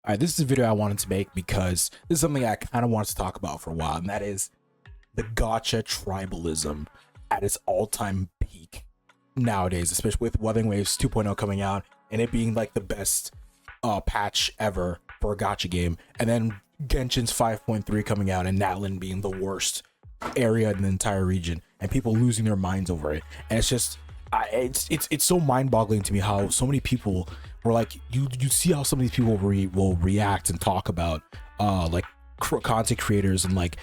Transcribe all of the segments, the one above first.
All right, this is a video I wanted to make because this is something I kind of wanted to talk about for a while, and that is the Gacha tribalism at its all-time peak nowadays, especially with Wuthering Waves 2.0 coming out and it being like the best patch ever for a Gacha game, and then Genshin's 5.3 coming out and Natlan being the worst area in the entire region, and people losing their minds over it. And it's just, it's so mind-boggling to me how so many people were like, you see how some of these people will react and talk about like content creators and like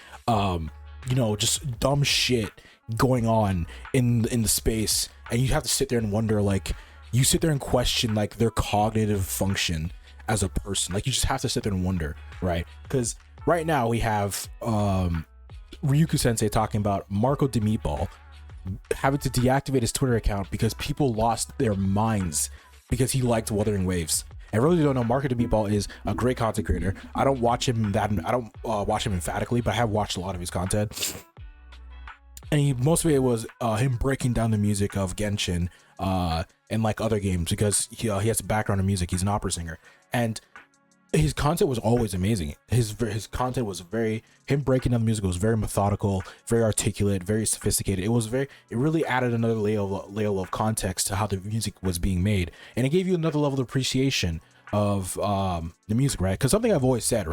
just dumb shit going on in the space, and you have to sit there and wonder, like, you sit there and question like their cognitive function as a person. Like, you just have to sit there and wonder, right? Because right now we have Ryuku Sensei talking about Marco de Meatball having to deactivate his Twitter account because people lost their minds because he liked Wuthering Waves. I really don't know. Marco de Meatball is a great content creator. I don't watch him watch him emphatically, but I have watched a lot of his content. And most of it was him breaking down the music of Genshin and like other games, because he has a background in music. He's an opera singer, and his content was always amazing. His content was him breaking down the music was very methodical, very articulate, very sophisticated. It really added another layer of context to how the music was being made, and it gave you another level of appreciation of the music, right? Because something I've always said,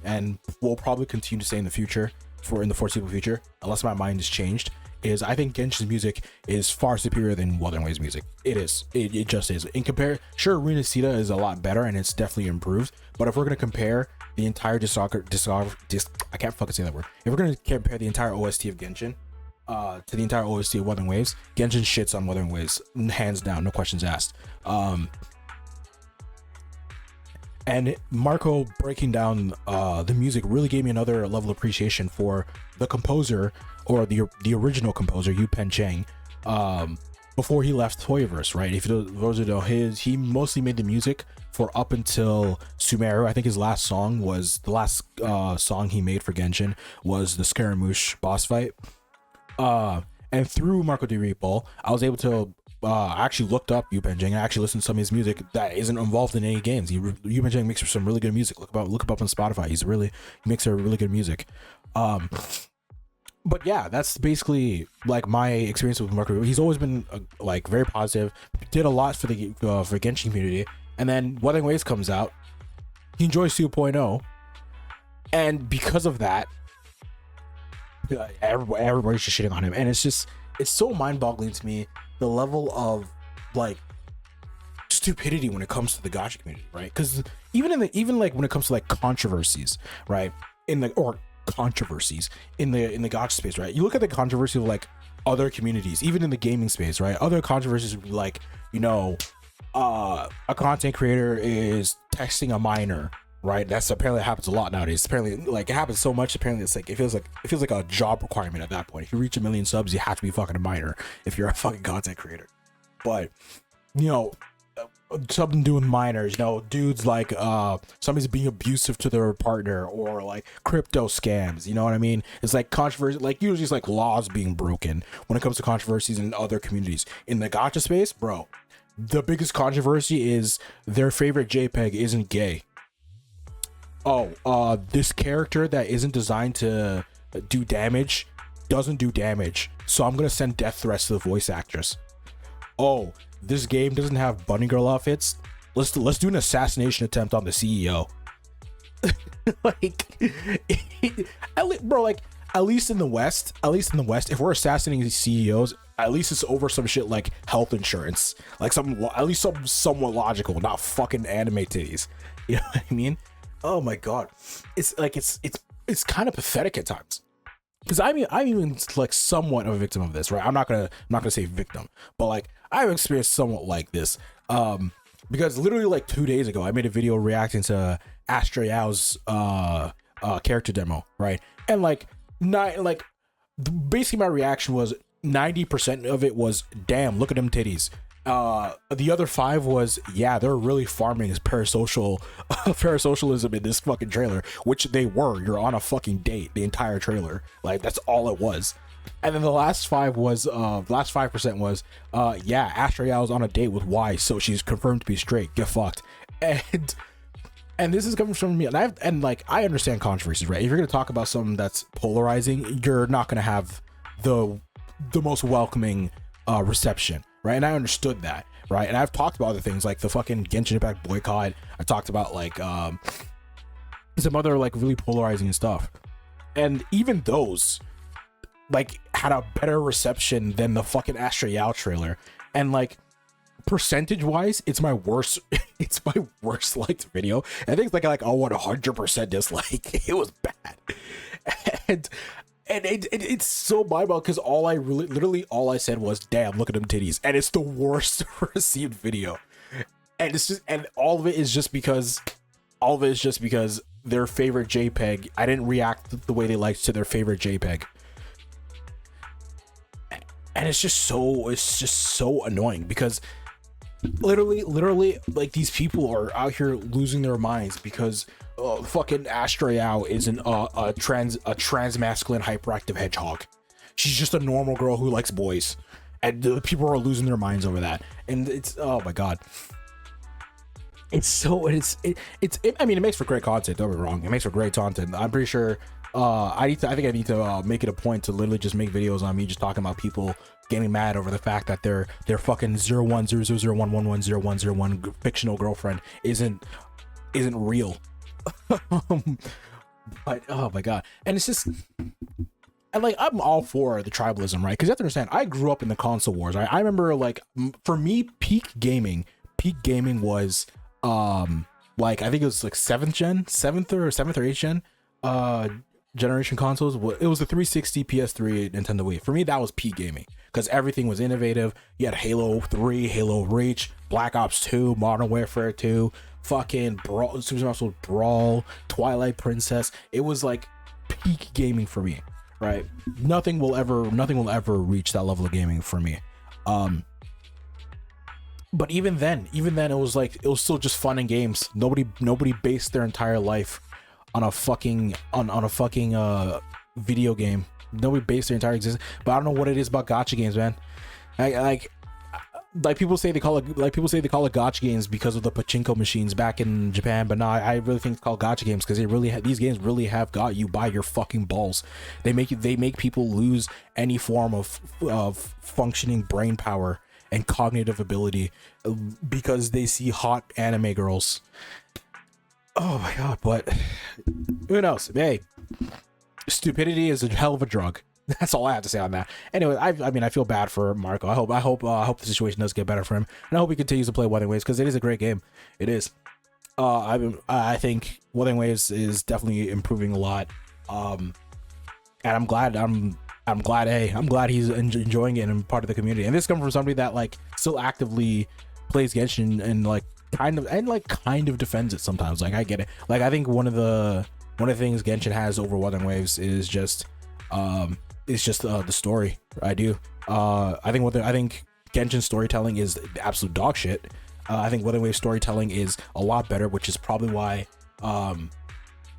and will probably continue to say in the future, in the foreseeable future, unless my mind is changed, is I think Genshin's music is far superior than Wuthering Waves music. It is. It just is. Sure, Rina Sita is a lot better and it's definitely improved. But if we're gonna compare the entire I can't fucking say that word. If we're gonna compare the entire OST of Genshin to the entire OST of Wuthering Waves, Genshin shits on Wuthering Waves, hands down, no questions asked. And Marco breaking down the music really gave me another level of appreciation for the composer, or the original composer, Yu Pen Chang, before he left Toyoverse, right? If those who know, he mostly made the music for up until Sumeru. I think his last song was the last song he made for Genshin was the Scaramouche boss fight. And through Marco de Meatball, I was able to I actually looked up Yu Pen Chang and actually listened to some of his music that isn't involved in any games. Yu Pen Chang makes some really good music. Look up on Spotify. He makes a really good music. But yeah, that's basically like my experience with Marco. He's always been like very positive, did a lot for the for Genshin community, and then Wuthering Waves comes out, he enjoys 2.0, and because of that, everybody's just shitting on him, and it's so mind-boggling to me, the level of like stupidity when it comes to the Gacha community, right? Because even like when it comes to like controversies, right, controversies in the Gacha space, right? You look at the controversy of like other communities, even in the gaming space, right? Other controversies would be like, a content creator is texting a minor, right? That's apparently happens a lot nowadays. Apparently, like, it happens so much. Apparently, it's like it feels like a job requirement at that point. If you reach 1 million subs, you have to be fucking a minor if you're a fucking content creator. But something doing minors, dudes like somebody's being abusive to their partner, or like crypto scams, you know what I mean? It's like controversy, like usually it's like laws being broken when it comes to controversies in other communities. In the Gacha space, bro, the biggest controversy is their favorite JPEG isn't gay. This character that isn't designed to do damage doesn't do damage, so I'm gonna send death threats to the voice actress. This game doesn't have bunny girl outfits. Let's do an assassination attempt on the CEO. At least in the West, if we're assassinating these CEOs, at least it's over some shit like health insurance, like something somewhat logical, not fucking anime titties. You know what I mean? Oh my god, it's like it's kind of pathetic at times. Because I'm even like somewhat of a victim of this, right? I'm not gonna say victim, but like I've experienced somewhat like this. Because literally like 2 days ago, I made a video reacting to Astra Yao's character demo, right? And basically my reaction was 90% of it was, damn, look at them titties. The other 5 was, yeah, they're really farming his parasocialism in this fucking trailer, which they were. You're on a fucking date the entire trailer, like that's all it was. And then the last 5% was yeah, Astra Yao's on a date with Y, so she's confirmed to be straight, get fucked. And and this is coming from me, and like I understand controversies, right? If you're gonna talk about something that's polarizing, you're not gonna have the most welcoming reception, right? And I understood that, right? And I've talked about other things like the fucking Genshin Impact boycott. I talked about like some other like really polarizing stuff, and even those like had a better reception than the fucking Astro Yao trailer. And like percentage wise, it's my worst it's my worst liked video. I think it's like a 100% dislike. It was bad. And it's so mind-boggling because literally all I said was, damn, look at them titties. And it's the worst received video. And it's just, and all of it is just because their favorite JPEG, I didn't react the way they liked to their favorite JPEG. And it's just so annoying because literally like these people are out here losing their minds because fucking Astro Yao isn't a trans masculine hyperactive hedgehog. She's just a normal girl who likes boys, and the people are losing their minds over that. And it's, oh my god, I mean, it makes for great content, don't be wrong, it makes for great content. I'm pretty sure I think I need to make it a point to literally just make videos on me just talking about people getting mad over the fact that their fucking 010001110101 fictional girlfriend isn't real. But oh my god, and it's just, and like I'm all for the tribalism, right? Because you have to understand, I grew up in the console wars. I remember like for me, peak gaming was like I think it was like 7th or 8th gen generation consoles. It was the 360, PS3, Nintendo Wii. For me, that was peak gaming because everything was innovative. You had Halo 3, Halo Reach, Black Ops 2, Modern Warfare 2, fucking Brawl, Super Smash Bros. Brawl, Twilight Princess. It was like peak gaming for me, right? Nothing will ever reach that level of gaming for me. But even then it was still just fun and games. Nobody based their entire life on a fucking video game. Nobody based their entire existence. But I don't know what it is about gacha games, man. Like people say they call it gacha games because of the pachinko machines back in Japan, but no, I really think it's called gacha games because these games really have got you by your fucking balls. They make people lose any form of functioning brain power and cognitive ability because they see hot anime girls. Oh my god, but who knows? Hey, stupidity is a hell of a drug. That's all I have to say on that. Anyway, I mean, I feel bad for Marco. I hope the situation does get better for him, and I hope he continues to play Wuthering Waves because it is a great game. It is. I think Wuthering Waves is definitely improving a lot. And I'm glad. I'm glad he's enjoying it and part of the community. And this comes from somebody that like still actively plays Genshin and like kind of defends it sometimes. Like I get it. Like I think one of the things Genshin has over Wuthering Waves is just the story. I do. I think Genshin storytelling is the absolute dog shit. I think Wuthering Waves storytelling is a lot better, which is probably why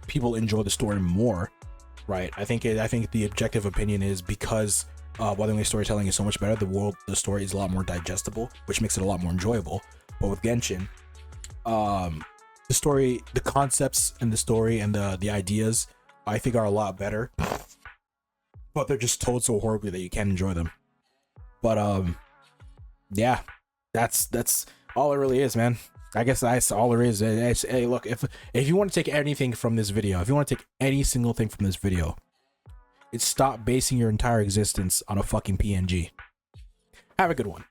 people enjoy the story more. Right. I think the objective opinion is because Wuthering Waves storytelling is so much better. The story is a lot more digestible, which makes it a lot more enjoyable. But with Genshin, the story, the concepts and the story and the ideas, I think are a lot better. But they're just told so horribly that you can't enjoy them. But yeah, that's all it really is, man. I guess that's all there is. Hey, look, if you want to take anything from this video, if you want to take any single thing from this video, it's stop basing your entire existence on a fucking PNG. Have a good one.